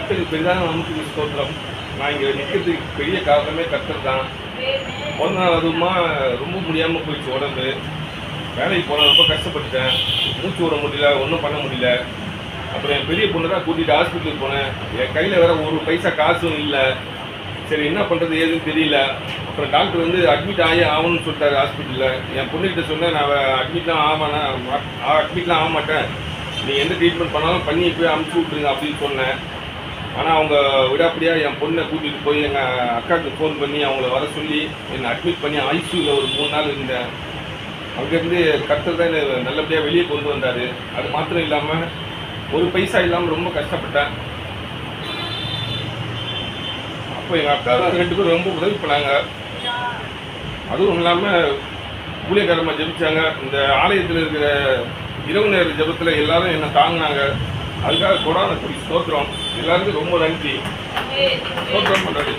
கர்த்தருக்கு பெரிதான நாமத்துக்கு ஸ்தோத்திரம். நான் இங்கே நிற்கிறதுக்கு பெரிய காரணமே கர்த்தர் தான். பிறந்த நாள் அதுவுமா ரொம்ப முடியாமல் போயிடுச்சு உடம்பு. வேலைக்கு போனால் ரொம்ப கஷ்டப்பட்டுட்டேன். மூச்சு விட முடியல, ஒன்றும் பண்ண முடியல. அப்புறம் என் பெரிய பொண்ணு தான் கூட்டிகிட்டு ஹாஸ்பிட்டலுக்கு போனேன். என் கையில் வேற ஒரு பைசா காசும் இல்லை. சரி என்ன பண்ணுறது ஏதுன்னு தெரியல. அப்புறம் டாக்டர் வந்து அட்மிட் ஆகணும்னு சொல்லிட்டாரு ஹாஸ்பிட்டலில். என் பொண்ணுக்கிட்ட சொன்னேன், நான் அட்மிட்லாம் ஆக மாட்டேன், நீ எந்த ட்ரீட்மெண்ட் பண்ணாலும் பண்ணி போய் அமுச்சு விட்ருங்க அப்படின்னு சொன்னேன். ஆனால் அவங்க விடாப்படியாக என் பொண்ணை கூட்டிகிட்டு போய் எங்கள் அக்காவுக்கு ஃபோன் பண்ணி அவங்கள வர சொல்லி என்னை அட்மிட் பண்ணி ஐசியூவில் ஒரு 3 நாள் இருந்தேன். அங்கேருந்து கர்த்தர் தான் என்னை நல்லபடியாக வெளியே கொண்டு வந்தார். அது மாத்திரம் இல்லாமல் ஒரு பைசா இல்லாமல் ரொம்ப கஷ்டப்பட்டேன். அப்போ எங்கள் அக்கா 2 பேரும் ரொம்ப உதவி பண்ணாங்க. அதுவும் இல்லாமல் ஊழியக்காரமாக ஜெபிச்சாங்க. இந்த ஆலயத்தில் இருக்கிற இரவு நேர ஜெபத்தில் எல்லாரும் என்னை தாங்கினாங்க. அதுக்காக கொடான கூடி ஸ்தோத்திரம். எல்லாருக்கும் ரொம்ப நன்றி. ஸ்தோத்திரம் பண்ணுறது.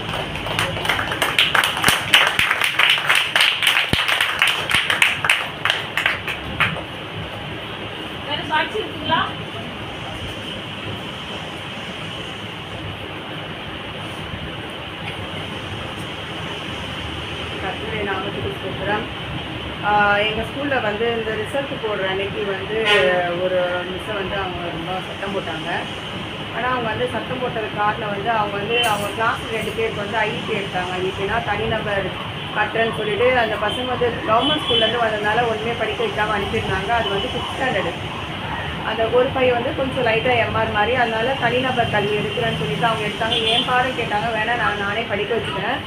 கர்த்தருடைய நாமத்துக்கு ஸ்தோத்திரம். எங்கள் ஸ்கூலில் வந்து இந்த ரிசல்ட் போடுற அன்னைக்கு வந்து ஒரு மிஸ்ஸை வந்து அவங்க ரொம்ப சத்தம் போட்டாங்க. ஆனால் அவங்க வந்து சத்தம் போட்டதுக்கு காரணம் வந்து அவங்க கிளாஸ் 2 பேருக்கு வந்து ஐஇபி எடுத்தாங்க. ஐஇபினா தனிநபர் கட்டுறேன்னு சொல்லிட்டு அந்த பசங்க வந்து கவர்மெண்ட் ஸ்கூல்லேருந்து வந்ததுனால ஒன்றுமே படிக்க வைக்காமல் அனுப்பியிருந்தாங்க. அது வந்து 5th ஸ்டாண்டர்டு. அந்த ஒரு பையன் வந்து கொஞ்சம் லைட்டாக எம்ஆர் மாதிரி, அதனால தனிநபர் கல்வி எடுக்கிறேன்னு சொல்லிட்டு அவங்க எடுத்தாங்க. என் பாடம் கேட்டாங்க, வேணாம் நானே படிக்க வச்சுக்கிறேன்,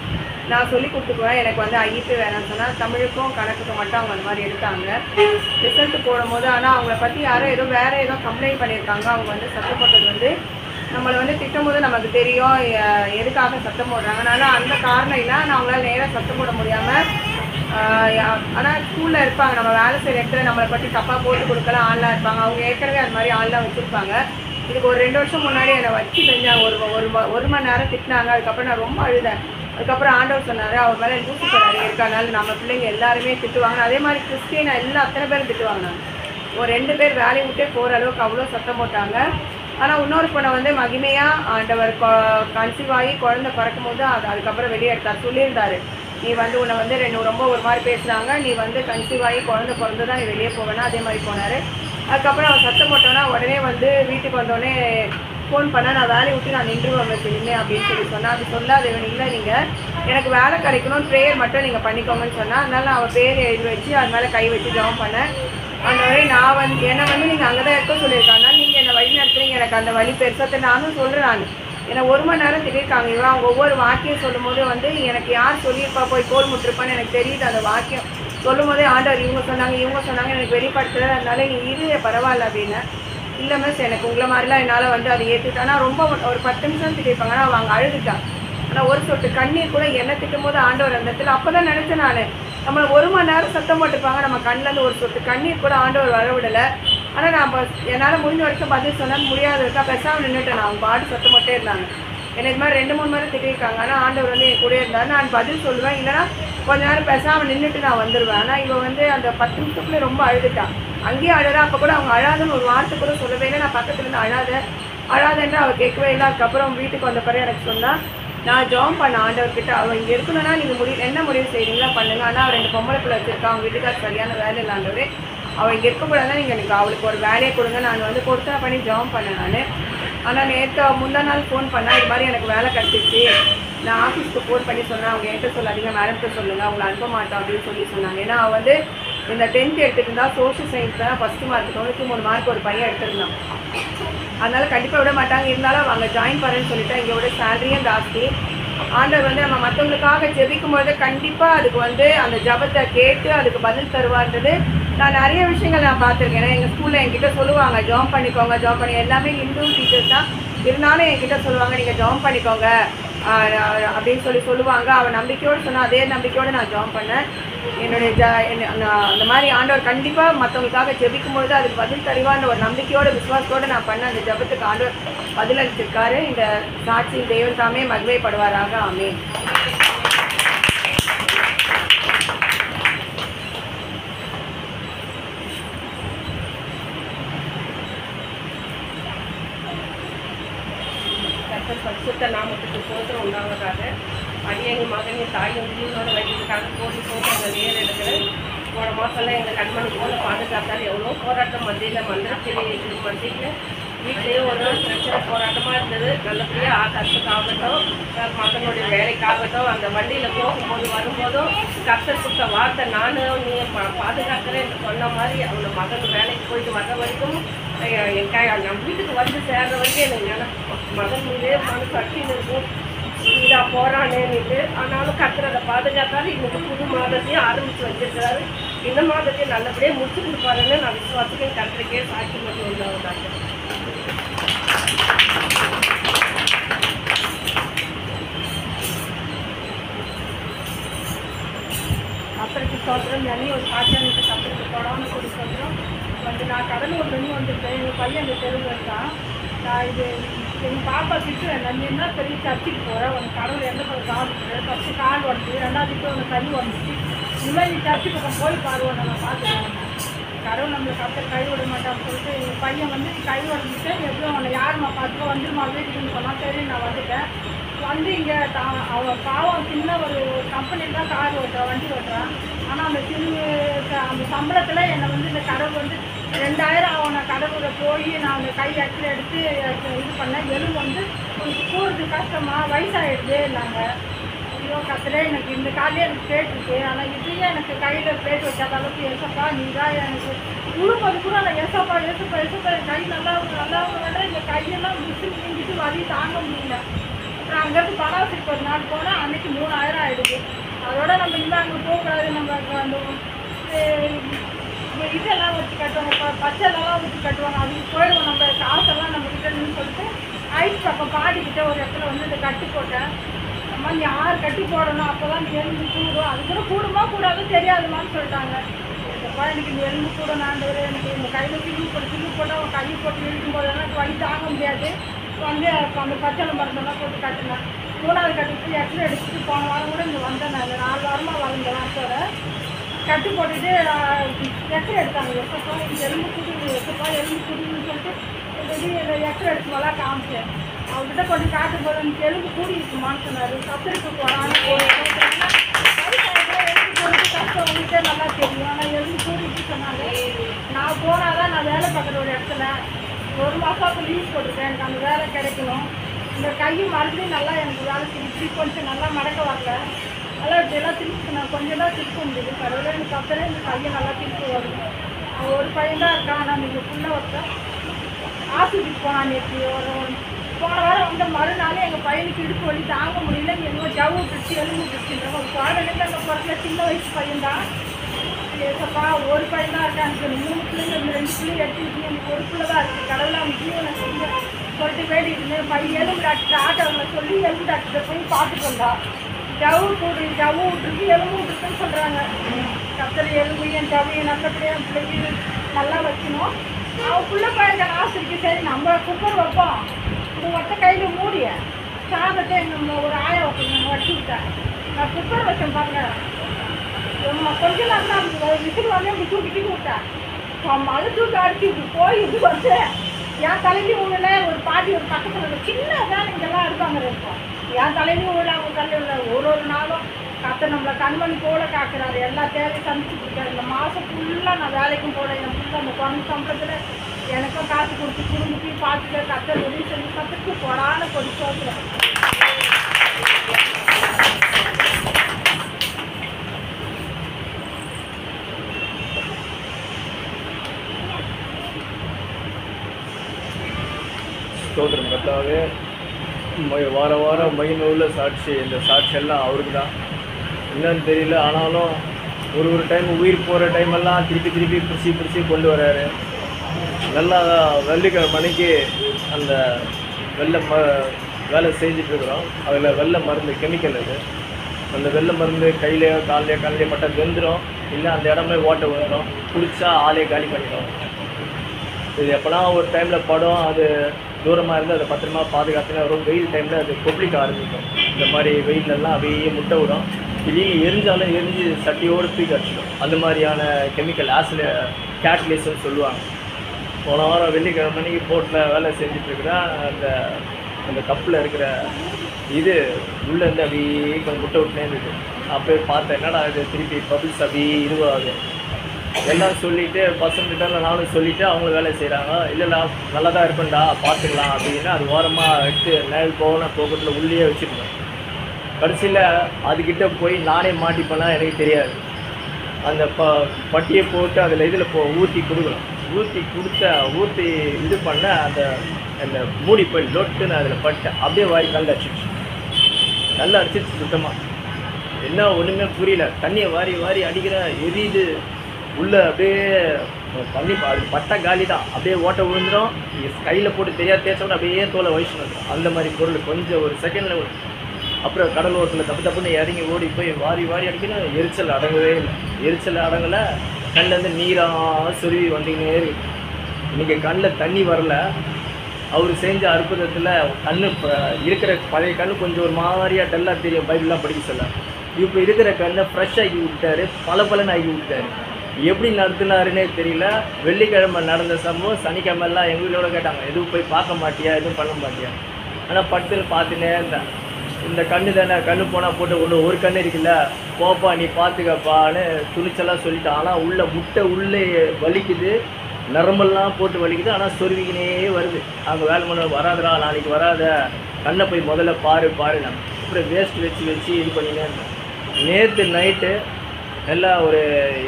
நான் சொல்லி கொடுத்துக்குவேன், எனக்கு வந்து ஐஇபி வேணாம்னு சொன்னால் தமிழுக்கும் கணக்குக்கும் மட்டும் அவங்க அந்த மாதிரி எடுத்தாங்க. ரிசல்ட் போடும்போது ஆனால் அவங்கள பற்றி யாரோ வேறு ஏதோ கம்ப்ளைண்ட் பண்ணியிருக்காங்க. அவங்க வந்து சத்தம் போட்டது வந்து நம்மளை வந்து திட்டும் போது நமக்கு தெரியும் எதுக்காக சத்தம் போடுறாங்க. அதனால் அந்த காரணம் இல்லை, நான் அவங்களால நேராக சத்தம் போட முடியாமல் ஆனால் ஸ்கூலில் இருப்பாங்க, நம்ம வேலை செய்கிற இடத்துல நம்மளை பற்றி தப்பாக போட்டு கொடுக்கலாம் ஆள்லாம் இருப்பாங்க. அவங்க ஏற்கனவே அது மாதிரி ஆள்லாம் வச்சுருப்பாங்க. இதுக்கு ஒரு 2 வருஷம் முன்னாடி என்னை வச்சு செஞ்சாங்க. ஒரு மணி நேரம் திட்டினாங்க. அதுக்கப்புறம் நான் ரொம்ப அழுதேன். அதுக்கப்புறம் ஆண்டவர் சொன்னார், அவர் மேலே லூசிஃபர் நிறைய இருக்கனால நம்ம பிள்ளைங்க எல்லாருமே திட்டுவாங்க. அதே மாதிரி கிறிஸ்டியனை அத்தனை பேரும் திட்டுவாங்க. நான் ஒரு 2 பேர் வேலையை விட்டே போகிற அளவுக்கு அவ்வளோ சத்தம் போட்டாங்க. ஆனால் இன்னொரு பொண்ணை வந்து மகிமையாக ஆண்டவர் கன்சீவ் ஆகி குழந்தை பறக்கும் போது அதுக்கப்புறம் வெளியே எடுத்தார். சொல்லியிருந்தார், நீ வந்து உன்னை வந்து ரொம்ப ஒரு மாதிரி பேசுகிறாங்க, நீ வந்து கன்சீவ் ஆகி குழந்தை பிறந்து தான் நீ வெளியே போவேன்னா. அதே மாதிரி போனார். அதுக்கப்புறம் அவர் சத்தம் போட்டோன்னா உடனே வந்து வீட்டுக்கு வந்தோடனே ஃபோன் பண்ணால் நான் வேலையை விட்டு நான் நின்றுவேன் தெரியுமே அப்படின்னு சொன்னால், அது சொல்லாத இல்லை, நீங்கள் எனக்கு வேலை கிடைக்கணும், ப்ரேயர் மட்டும் நீங்கள் பண்ணிக்கோங்கன்னு சொன்னால். அதனால நான் அவள் பேர் எழுதி வச்சு அது மேலே கை வச்சு ஜெபம் பண்ணேன். அந்த வழி நான் வந்து என்னை வந்து நீங்கள் அங்கே தான் இருக்க சொல்லியிருக்காங்க, நீங்கள் என்னை வழி நடத்துறீங்க, எனக்கு அந்த வழி பெருசத்தை நானும் சொல்கிறேன். நான் என்னை 1 மணி நேரம் திட்டிருக்காங்க. இவன் அவங்க ஒவ்வொரு வாக்கியம் சொல்லும் போது வந்து எனக்கு யார் சொல்லியிருப்பா போய் கோல் முட்டிருப்பான்னு எனக்கு தெரியுது. அந்த வாக்கியம் சொல்லும் போதே ஆண்டவர் இவங்க சொன்னாங்க எனக்கு வெளிப்படுத்துறது, அதனால நீ இரு பரவாயில்ல அப்படின்னு. இல்லை மிஸ், எனக்கு உங்களை மாதிரிலாம் என்னால் வந்து அதை ஏற்றுட்டானா ரொம்ப ஒரு 10 நிமிஷம் திட்டிருப்பாங்க. ஆனால் அவங்க அழுதுட்டான். ஆனால் ஒரு சொட்டு கண்ணீர் கூட என்ன திட்டும் போது ஆண்டவர் அந்த இடத்துல அப்போ தான் நினச்சேன் நான், நம்மளை 1 மணி நேரம் சத்தம் போட்டுப்பாங்க, நம்ம கண்ணிலேருந்து ஒரு சொட்டு கண்ணீர் கூட ஆண்டவர் வர விடலை. ஆனால் நான் என்னால் முடிஞ்ச வரைக்கும் பதில் சொன்னால் முடியாத இருக்கா பெருசாக நின்றுட்டேன். நான் அவங்க பாட்டு சத்தம் போட்டே இருந்தாங்க. எனக்கு இது மாதிரி 2-3 முறை திட்டிருக்காங்க. ஆனால் ஆண்டவர் வந்து என் கூட இருந்தார். நான் பதில் சொல்லுவேன், இல்லைனா கொஞ்ச நேரம் பேசாமல் நின்றுட்டு நான் வந்துடுவேன். ஆனால் இவன் வந்து அந்த 10 நிமிஷத்துக்குள்ளே ரொம்ப அழுதுட்டான். அங்கேயே அழுறா. அப்போ கூட அவங்க அழாதுன்னு ஒரு வார்த்தை கூட சொல்லவே இல்லை. நான் பக்கத்துலேருந்து அழாதேன்னு அவள் கேட்கவே இல்லை. அதுக்கப்புறம் வீட்டுக்கு வந்த பிறகு எனக்கு சொன்னால், நான் ஜாம் பண்ண ஆண்டவர்கிட்ட, அவள் இங்கே இருக்கணும்னா நீங்கள் என்ன முடிவு செய்கிறீங்களா பண்ணுங்க, ஆனால் 2 பொம்பளை பிள்ளை வச்சுருக்கா, அவங்க வீட்டுக்கார் சரியான வேலை இல்லை ஆண்டவரே, அவள் இங்கே இருக்கக்கூடாதுன்னா நீங்கள் எனக்கு அவளுக்கு ஒரு வேலையை கொடுங்க. நான் வந்து பொருத்தனை பண்ணி ஜாம் பண்ணேன் நான். ஆனால் முந்தா நாள் ஃபோன் பண்ணால் இது மாதிரி எனக்கு வேலை கிடச்சிச்சு, நான் ஆஃபீஸ்க்கு ஃபோன் பண்ணி சொன்னேன், அவங்க என்கிட்ட சொல்லாதீங்க, மேடம்கிட்ட சொல்லுங்கள், அவங்கள அனுப்ப மாட்டோம் அப்படின்னு சொன்னாங்க. ஏன்னா அவள் வந்து இந்த 10th எடுத்துகிட்டு சோஷியல் சயின்ஸ் தான் ஃபஸ்ட்டு மார்க் 93 மார்க் ஒரு பையன் எடுத்துருந்தான். அதனால் கண்டிப்பாக விட மாட்டாங்க. இருந்தாலும் அவங்க ஜாயின் பண்ணுறேன்னு சொல்லிட்டு இங்கே விட சேலரியும் ஜாஸ்தி. ஆண்டவர் வந்து நம்ம மற்றவங்களுக்காக ஜெபிக்கும் பொழுது கண்டிப்பாக அதுக்கு வந்து அந்த ஜபத்தை கேட்டு அதுக்கு பதில் தருவான்றது நான் நிறைய விஷயங்கள் நான் பார்த்துருக்கேன். ஏன்னா எங்கள் ஸ்கூலில் என்கிட்ட சொல்லுவாங்க, ஜாம் பண்ணிக்கோங்க, ஜாம் பண்ணி எல்லாமே ஹிந்து டீச்சர்ஸ் தான் இருந்தாலும் என்கிட்ட சொல்லுவாங்க, நீங்கள் ஜாம் பண்ணிக்கோங்க அப்படின்னு சொல்லுவாங்க. அவன் நம்பிக்கையோடு சொன்னால் அதே நம்பிக்கையோடு நான் ஜாம் பண்ணேன். அந்த மாதிரி ஆண்டவர் கண்டிப்பாக மற்றவங்களுக்காக ஜெபிக்கும்பொழுது அதுக்கு பதில் தருவான்ற ஒரு நம்பிக்கையோடு விசுவாசத்தோடு நான் பண்ண அந்த ஜபத்துக்கு ஆண்டவர் பதில் அளிச்சிருக்காரு. இந்த சாட்சி தேவன் தாமே மகிமைப்படுவாராக. ஆமென். உண்டாவதாக. எங்கள் மகனையும் தாயும் உயிரோட வைக்கிறதுக்காக கோடி சோதனை நேர் எடுக்கிறேன். போன மாதம்லாம் எங்கள் கண்மணி போல பாதுகாத்தால் எவ்வளோ போராட்டம் மத்தியில் மத்தியில் வீட்லேயும் ஒரு பிரச்சனை போராட்டமாக இருந்தது. நல்லபடியாக ஆகாசத்துக்காகட்டும் மகனுடைய வேலைக்காகட்டும் அந்த வண்டியில் போகும்போது வரும்போதும் கர்த்தர் கொடுத்த வார்த்தை நானும் நீ பாதுகாக்கிறேன் சொன்ன மாதிரி அவனோட மகன் வேலைக்கு போயிட்டு வர்ற வரைக்கும் நம்ம வீட்டுக்கு வந்து சேர்ற வரைக்கும் எனக்கு மகன் மீதே மனசு அட்டின்னு இருக்கும். இதாக போகிறானேன்னுட்டு ஆனாலும் கர்த்தர் அதை பாதுகாத்தாலும் இன்னைக்கு புது மாதத்தையும் ஆரம்பித்து வச்சிருக்கிறாரு. இந்த மாதத்தையும் நல்லபடியாக முடிச்சு கொடுப்பாருன்னு நான் விசுவாசிக்கும். கர்த்தருக்கே சாட்சி மட்டும் உண்டாவதாக. கர்த்தருக்கு ஸ்தோத்திரம். என்னையும் ஒரு சாட்சியானுக்கு கர்த்தருக்கு போடாமல் கொடி சொல்கிறோம். நான் கடலூர்லேருந்து வந்திருக்கேன். எங்கள் பையன் அந்த தெருவில் இருக்கான். நான் இது எங்கள் பாப்பா திட்டுவேன், நான் என்ன பெரிய சர்ச்சுக்கு போகிறேன், உனக்கு கடவுள் எந்த பக்கம் காமிக்கிறேன், ஃபஸ்ட்டு கால் உடஞ்சி, ரெண்டாவது இப்போ உனக்கு கை உடஞ்சிச்சு, இனிமேல் நீ சர்ச்சு பக்கம் போய் பாருவோம், நான் பார்த்துக்குவேன். கடவுள் நம்மளுக்கு கர்த்தர் கை விட மாட்டான்னு சொல்லிட்டு எங்கள் பையன் வந்து நீ கை உடஞ்சிட்டு எப்படியும் அவனை யாருமா பார்த்துக்கோ வந்துருமா வீட்டுக்குன்னு சொன்னால் சரி நான் வந்துட்டேன். வந்து இங்கே அவன் பாவம் சின்ன ஒரு கம்பெனியில் தான் கார் ஓட்டுறான், வண்டி ஓட்டுறான். ஆனால் அந்த அந்த சம்பளத்தில் என்னை வந்து இந்த கடவுள் வந்து 2000 அவனை கடவுளை போய் நான் அந்த கை எக்ஸ்ரே எடுத்து இது பண்ணேன். எலும்பு வந்து உனக்கு போகிறது கஷ்டமா வயசாகிடுது நாங்கள். ஐயோ கத்துறே எனக்கு இந்த காலையே எனக்கு பிளேட் இருக்குது. ஆனால் இதையே எனக்கு கையில் பிளேட் வச்சாத அளவுக்கு எசப்பா நீ தான் எனக்கு உழுப்பது கூட நான் எசப்பா என் கை நல்லா வேண்டாம். இந்த கையெல்லாம் மிஷின் செஞ்சுட்டு வலி தாங்க முடியல. அப்புறம் அங்கேருந்து பணாசிக்கு ஒரு நாள் போனால் அன்றைக்கி 3000 ஆகிடுது. அதோட நம்ம இந்த அங்கே போகக்கூடாது, நம்ம அந்த இதெல்லாம் வச்சு கட்டுவாங்க, பச்சைலாம் வச்சு கட்டுவாங்க, அதுக்கு போயிடுவோம் நம்ம காசெல்லாம் நம்ம கிட்டேன்னு சொல்லிட்டு ஐஸ் பக்கம் பாடிக்கிட்ட ஒரு இடத்துல வந்து இந்த கட்டு போட்டேன். அம்மா நீ 6 கட்டு போடணும் அப்போ தான் நீ எலும்பு கூடும். அது கூட கூடுமா கூடாதுன்னு தெரியாதுமான்னு சொல்லிட்டாங்க. எப்பா எனக்கு இந்த எலும்பு கூட நாண்டவர் எனக்கு இந்த கையில் சில்லு போட்டால் அவன் கை போட்டு இழுக்கும் போதெல்லாம் எனக்கு வலி தாங்க முடியாது. வந்து அந்த பச்சளை மருந்தெல்லாம் போட்டு கட்டினேன். 3வது கட்டுக்கு எக்ஸ்ரே எடுத்துட்டு போன வாரம் கூட இங்கே வந்தேன். நான் 4 வாரமாக வளர்ந்த வாரத்தோட கட்டு போட்டுட்டு எக்ஸ்ரே எடுத்தாங்க. எப்பப்பா எனக்கு எலும்பு குடிங்க, எப்பப்பா எலும்பு குடிங்கன்னு சொல்லிட்டு எக்ஸ்ரே எடுத்து நல்லா காமிச்சேன். அவர்கிட்ட கொஞ்சம் காட்டும் போது எனக்கு எலும்பு கூடி இருக்குமான்னு சொன்னார். கத்திரிக்கு போகிறான்னு எலும்பு போட்டு கஷ்டம் உங்கள்கிட்ட நல்லா தெரியும். ஆனால் எலும்பு கூடிட்டு சொன்னாங்க. நான் போனால் தான் நான் வேலை பார்க்குற ஒரு இடத்துல 1 மாதம் லீவ் போட்டிருக்கேன். எனக்கு அந்த வேலை கிடைக்கணும். இந்த கையும் மறுபடியும் நல்லா எனக்கு வேலை திருப்பி கொஞ்சம் நல்லா மடக்க வரல. நல்லா இப்படியெல்லாம் திருப்பி நான் கொஞ்சம் தான் திருப்ப முடியுது. கடவுளே எனக்கு அப்புறம் இந்த கையை நல்லா திருப்பி வரும். அவன் ஒரு பையன் தான் இருக்கான். நான் நீங்கள் ஃபுல்லாக ஒருத்தன் ஆஸ்பத்திரிக்கு போனான். நேற்று போன வாரம் வந்த மறுநாள் எங்கள் பையனுக்கு இடுப்பு வலி தாங்க முடியல. என்னமோ ஜவ்வு விட்டுச்சு எலும்பு விட்டுச்சுன்ற ஒரு குழந்தைங்க அந்த பிறந்த சின்ன வயசு பையன்தான். ஏசப்பா ஒரு பையன் தான் இருக்கான். எனக்கு 3 பிள்ளைங்க 2 பிள்ளைங்க எடுத்துக்கிட்டு எனக்கு ஒரு பிள்ளை தான் இருக்குது. கடவுளை அவன் ஜீவனை செஞ்சு சொல்லிட்டு வேண்டிட்டு இருந்தேன். பையன் எலும்பு டாக்டர் ஆட்டோவில் சொல்லி எலும்பு டாக்டரை போய் பார்த்துட்டு வந்தா. ஜவ்வு விட்டுருக்கு எலும்பு விட்டுருக்குன்னு சொல்கிறாங்க. கத்தரி எலும்பு என் ஜவ்வு நல்லபடியாக என் பிள்ளைக்கு நல்லா வைக்கணும். அவன் பிள்ளை பையன் ஆசைக்கு சரி நம்ம குக்கர் வைப்போம். இது ஒத்த கையில் மூடிய சாதத்தை நம்ம ஒரு ஆயம் வைக்கணும் வச்சு விட்டேன். நான் குக்கர் வச்சேன் பாருங்க. கொஞ்சம் நல்லா இருந்தது. விசில் வந்து இப்படி தூக்கி விட்டேன். மழை தூக்கி அடிச்சு இப்படி போய் இது வந்து என் தலையிலையும் ஊழல ஒரு பாட்டி ஒரு பக்கத்தில் சின்னதான் இங்கெல்லாம் இருப்பாங்க இருக்கும். என் தலையிலையும் ஊழல அவங்க தலையில் ஒரு நாளும் கத்த நம்மளை கண்மணி போல காக்குறாரு. எல்லா தேவையும் சமைச்சு கொடுத்தாரு. இந்த மாதம் ஃபுல்லாக நான் வேலைக்கும் போல என் ஃபுல்லாக அந்த குழந்தை சம்பளத்தில் எனக்கும் காசு கொடுத்து குடும்பத்தையும் பார்த்துட்டு கத்தர் உதவி செஞ்சு கற்றுக்கு போடான கொடி சோத்துறேன். ஸ்தோத்திரம் கர்த்தாவே. வார வாரம் மைனூரில் சாட்சி, இந்த சாட்சியெல்லாம் அவருக்கு தான் என்னன்னு தெரியல. ஆனாலும் ஒரு டைம் உயிர் போகிற டைமெல்லாம் திருப்பி பிரிச்சு கொண்டு வர்றாரு. நல்லா வெள்ளிக்கிழமை மணிக்கு அந்த வேலை செஞ்சிட்ருக்குறோம். அதில் வெள்ளை மருந்து கெமிக்கல் அது. அந்த வெள்ளை மருந்து கையிலையோ காலையோ மட்டும் வெந்துடும். இல்லை அந்த இடமே ஓட்ட விழுந்துடும். குடித்தா ஆளே காலி பண்ணிடும். இது எப்போனா ஒரு டைமில் படம் அது தூரமாக இருந்து அதை பத்திரமா பாதுகாத்துனா வரும். வெயில் டைமில் அது கொப்பளிக்க ஆரம்பிக்கும். இந்த மாதிரி வெயிலெல்லாம் அப்படியே முட்டை விடும். திடீர்னு எரிஞ்சாலும் எரிஞ்சு சட்டியோடு தூக்கி அடிச்சிடும். அந்த மாதிரியான கெமிக்கல் கேட்லேஸ்ன்னு சொல்லுவாங்க. போன வாரம் வெள்ளிக்கிழமை மணிக்கு போட்டில் வேலை செஞ்சிட்ருக்குறேன். அந்த அந்த கப்பில் இருக்கிற இது உள்ளேருந்து அப்படியே கொஞ்சம் முட்டை விட்டுனே இருந்தது. அப்போ பார்த்தேன் என்னடா இது திருப்பி பபிள்ஸ் அப்படியே இதுவாகுது. எல்லாம் சொல்லிவிட்டு பசங்கிட்ட நானும் சொல்லிவிட்டு அவங்களும் வேலை செய்கிறாங்க. இல்லைடா நல்லா தான் இருப்பேன்டா பார்த்துக்கலாம் அப்படின்னு அது ஓரமாக எடுத்து நேல் போகத்தில் உள்ளே வச்சுருந்தேன். கடைசியில் அதுக்கிட்ட போய் நானே மாட்டிப்பேனா எனக்கு தெரியாது. அந்த பட்டியை போட்டு அதில் இதில் ஊற்றி கொடுக்கணும். ஊற்றி இது பண்ண அந்த மூடி போய் லொட்டுன்னு அதில் பட்டேன். அப்படியே வாரி கல் அடிச்சிச்சு. கல் அடிச்சிச்சு சுத்தமாக. என்ன ஒன்றுமே புரியல. தண்ணியை வாரி அடிக்கிறேன், எரியுது உள்ளே. அப்படியே தண்ணி அது பட்டை காலி தான். அப்படியே ஓட்டை விழுந்துடும். கையில் போட்டு தெரியாது தேய்ச்சோட அப்படியே தோலை வயசுன்னு வந்துடும். அந்த மாதிரி பொருள் கொஞ்சம் ஒரு செகண்டில். அப்புறம் கடல் ஓரத்தில் தப்புன்னு இறங்கி ஓடி போய் வாரி அடிக்கணும். எரிச்சல் அடங்கவே இல்லை. எரிச்சல் அடங்கலை. கண்ணிலேருந்து நீராக சுருவி வந்தீங்கன்னே இருக்கு. இன்றைக்கி கண்ணில் தண்ணி வரல. அவர் செஞ்ச அற்புதத்தில் கண் இருக்கிற பழைய கண் கொஞ்சம் ஒரு மாதிரியாக டல்லாக தெரியும். பைபிள்லாம் படிக்க சொல்ல. இப்போ இருக்கிற கண்ணை ஃப்ரெஷ் ஆக்கி விட்டார். பலன்னு ஆக்கி விட்டார். எப்படி நடத்தினாருன்னே தெரியல. வெள்ளிக்கிழமை நடந்த சம்பவம் சனிக்கிழமெல்லாம் எங்கள் வீட்டோட கேட்டாங்க, எதுவும் போய் பார்க்க மாட்டியா, எதுவும் பண்ண மாட்டியா? ஆனால் படுத்துன்னு பார்த்துனே இருந்தேன். இந்த கண்ணு தானே, கண்ணு போனால் போட்டு ஒரு கண்ணு இருக்குல்ல, போப்பா நீ பார்த்துக்கப்பான்னு துணிச்செல்லாம் சொல்லிட்டான். ஆனால் உள்ள முட்டை உள்ளே வலிக்குது, நரம்பெல்லாம் போட்டு வலிக்குது. ஆனால் சொருவிக்கினே வருது. அவங்க வேலை பண்ண வராதுடா, நாளைக்கு வராத, கண்ணை போய் முதல்ல பாரு நான். அப்புறம் வேஸ்ட் வச்சு இது பண்ணினே இருந்தேன். நேற்று நைட்டு எல்லாம் ஒரு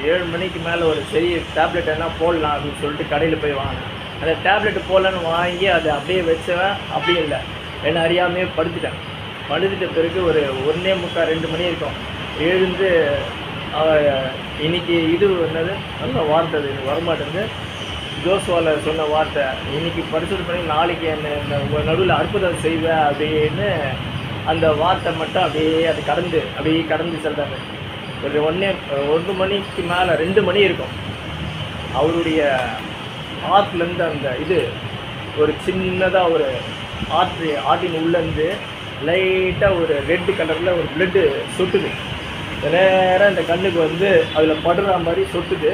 7 மணிக்கு மேலே ஒரு சரி டேப்லெட் என்ன போடலாம் அப்படின்னு சொல்லிட்டு கடையில் போய் வாங்கினேன். அந்த டேப்லெட்டு போடலான்னு வாங்கி அதை அப்படியே வச்சவன் அப்படியே இல்லை, என்னை அறியாமையே படுத்துட்ட பிறகு ஒரு 1:45 2 மணி இருக்கும். எழுந்து இன்னைக்கு இது என்னது நல்ல வார்த்தை, அது எனக்கு வரமாட்டேங்குது. ஜோஸ்வால சொன்ன வார்த்தை, இன்னைக்கு பரிசுத்தம் பண்ணி நாளைக்கு என்ன இந்த நடுவில் அற்புதம் செய்வேன் அப்படின்னு அந்த வார்த்தை மட்டும் அப்படியே அது கடந்து செல்றாங்க. ஒரு 1 மணிக்கு மேலே 2 மணி இருக்கும். அவருடைய ஆற்றுலேருந்து அந்த இது ஒரு சின்னதாக ஒரு ஆற்றின் உள்ளேருந்து லைட்டாக ஒரு ரெட் கலரில் ஒரு பிளட்டு சொட்டுது. நேராக இந்த கண்ணுக்கு வந்து அதில் படுற மாதிரி சொட்டுது.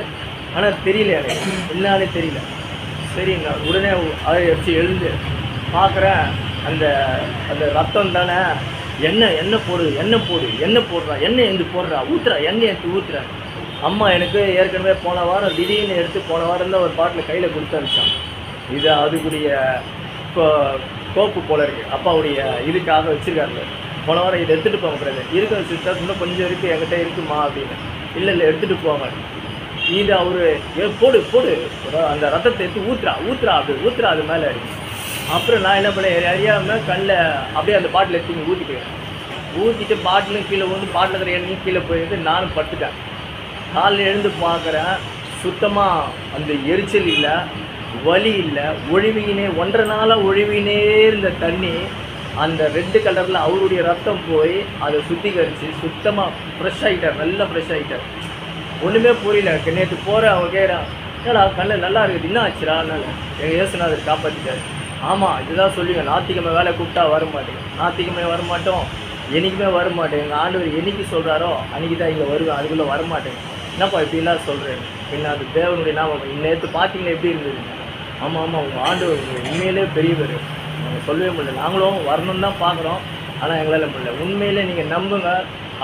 ஆனால் தெரியல, எனக்கு என்னாலே தெரியல. சரி நான் உடனே அதை வச்சு எழுந்து பார்க்குறேன். அந்த ரத்தம் தானே, எண்ணெய் போடுறா, எண்ணெய் எடுத்து ஊற்றுறா. அம்மா எனக்கு ஏற்கனவே போன வாரம் திடீர்னு எடுத்து போன வாரம் தான் ஒரு பாட்டில் கையில் கொடுத்து அனுப்பிச்சாங்க. இது அதுக்குரிய கோப்பு போல இருக்குது. அப்பாவுடைய இதுக்காக வச்சுருக்காரு. போன வாரம் இதை எடுத்துகிட்டு போங்க பிரதர், இருக்கிற சிஸ்டர் இன்னும் கொஞ்சம் இருக்குது, என்கிட்ட இருக்குமா அப்படின்னு. இல்லை எடுத்துகிட்டு போங்க. இது அவர் போடு அந்த ரத்தத்தை எடுத்து ஊற்றுறா அது மேலே இருக்கு. அப்புறம் நான் என்ன பண்ணேன், அறியாமல் கண்ணில் அப்படியே அந்த பாட்டில் எடுத்து ஊற்றிட்டு பாட்டிலும் கீழே வந்து பாட்டில் இருக்கிற எண்ணெயும் கீழே போயிட்டு நானும் படுத்துட்டேன். காலையில் எழுந்து பார்க்குறேன், சுத்தமாக அந்த எரிச்சல் இல்லை, வலி இல்லை, ஒழுவினே 1.5 நாளாக ஒழுவினே இருந்த தண்ணி அந்த ரெட்டு கலரில் அவருடைய ரத்தம் போய் அதை சுத்திகரித்து சுத்தமாக ஃப்ரெஷ் ஆகிட்டார். நல்லா ஃப்ரெஷ் ஆகிட்டார். ஒன்றுமே புரியல. நேற்று போகிற அவங்க கேட்குறான், ஏடா கண்ணு நல்லா இருக்குது, என்ன ஆச்சுடா? எங்கள் இயேசுநாதர் காப்பாற்றிட்டார். ஆமாம், இதுதான் சொல்லுவேன், ஞாயிற்றுக்கிழமை வேலை கூப்பிட்டா வரமாட்டேங்க, ஞாயிற்றுக்கிழமை வரமாட்டோம், என்றைக்குமே வரமாட்டேன். எங்கள் ஆண்டவர் என்றைக்கு சொல்கிறாரோ அன்றைக்கி தான் இங்கே வருவேன், அதுக்குள்ளே வரமாட்டேங்க. என்னப்பா இப்படிலாம் சொல்கிறேன்? பின்ன அது தேவனுடைய நாமம். நேற்று பார்த்தீங்கன்னா எப்படி இருந்தது? ஆமாம் உங்கள் ஆண்டவர் உண்மையிலே பெரியவர், நாங்கள் சொல்லவே முடியல. நாங்களும் வரணும்னு தான் பார்க்குறோம், ஆனால் எங்களால் முடியல. உண்மையிலே நீங்கள் நம்புங்க,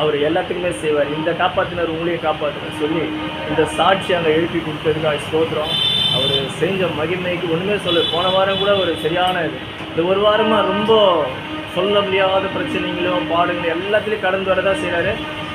அவர் எல்லாத்துக்குமே செய்வார். இந்த காப்பாற்றினர் உங்களையும் காப்பாற்றினர் சொல்லி இந்த சாட்சி அங்கே எழுப்பி கொடுத்ததுக்காக ஸ்தோத்திரம். அவர் செஞ்ச மகிமைக்கு ஒன்றுமே போன வாரம் கூட ஒரு சரியான இது. இந்த ஒரு வாரமாக ரொம்ப சொல்ல முடியாத பிரச்சனைகளும் பாடுகளும் எல்லாத்துலேயும் கடந்து வரதான் செய்கிறாரு.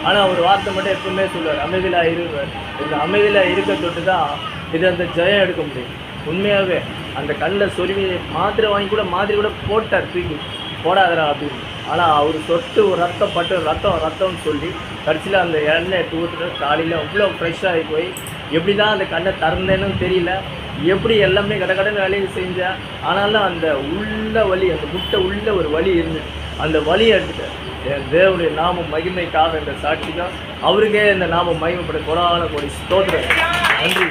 ஆனால் அவர் வார்த்தை மட்டும் எப்பவுமே சொல்லுவார், அமைதியில் இருவார். இந்த அமைதியில் இருக்க தொட்டு தான் இது அந்த ஜெயம் எடுக்க முடியும். உண்மையாகவே அந்த கண்ணில் சொருவி மாத்திரை வாங்கி கூட போட்டார், தூக்கி போடாதரா அப்படின்னு. ஆனால் அவர் சொட்டு ஒரு ரத்தம்னு சொல்லி கடைசியில் அந்த எண்ணெய் எடுத்து ஊற்றுற காலையில் அவ்வளோ ஃப்ரெஷ்ஷாகி போய் எப்படி தான் அந்த கண்ணை திறந்தேன்னு தெரியல, எப்படி எல்லாமே கடன்னு வேலையை செஞ்சேன். ஆனாலும் அந்த உள்ள வலி, அந்த முட்டை உள்ள ஒரு வலி இருந்துச்சு. அந்த வலியை எடுத்துட்டேன். என் தேவனுடைய நாமம் மகிமைக்காக இந்த சாட்சிதான் அவருக்கே இந்த நாமம் மகிமைப்பட கொடான கோடி ஸ்தோத்திரம். நன்றி.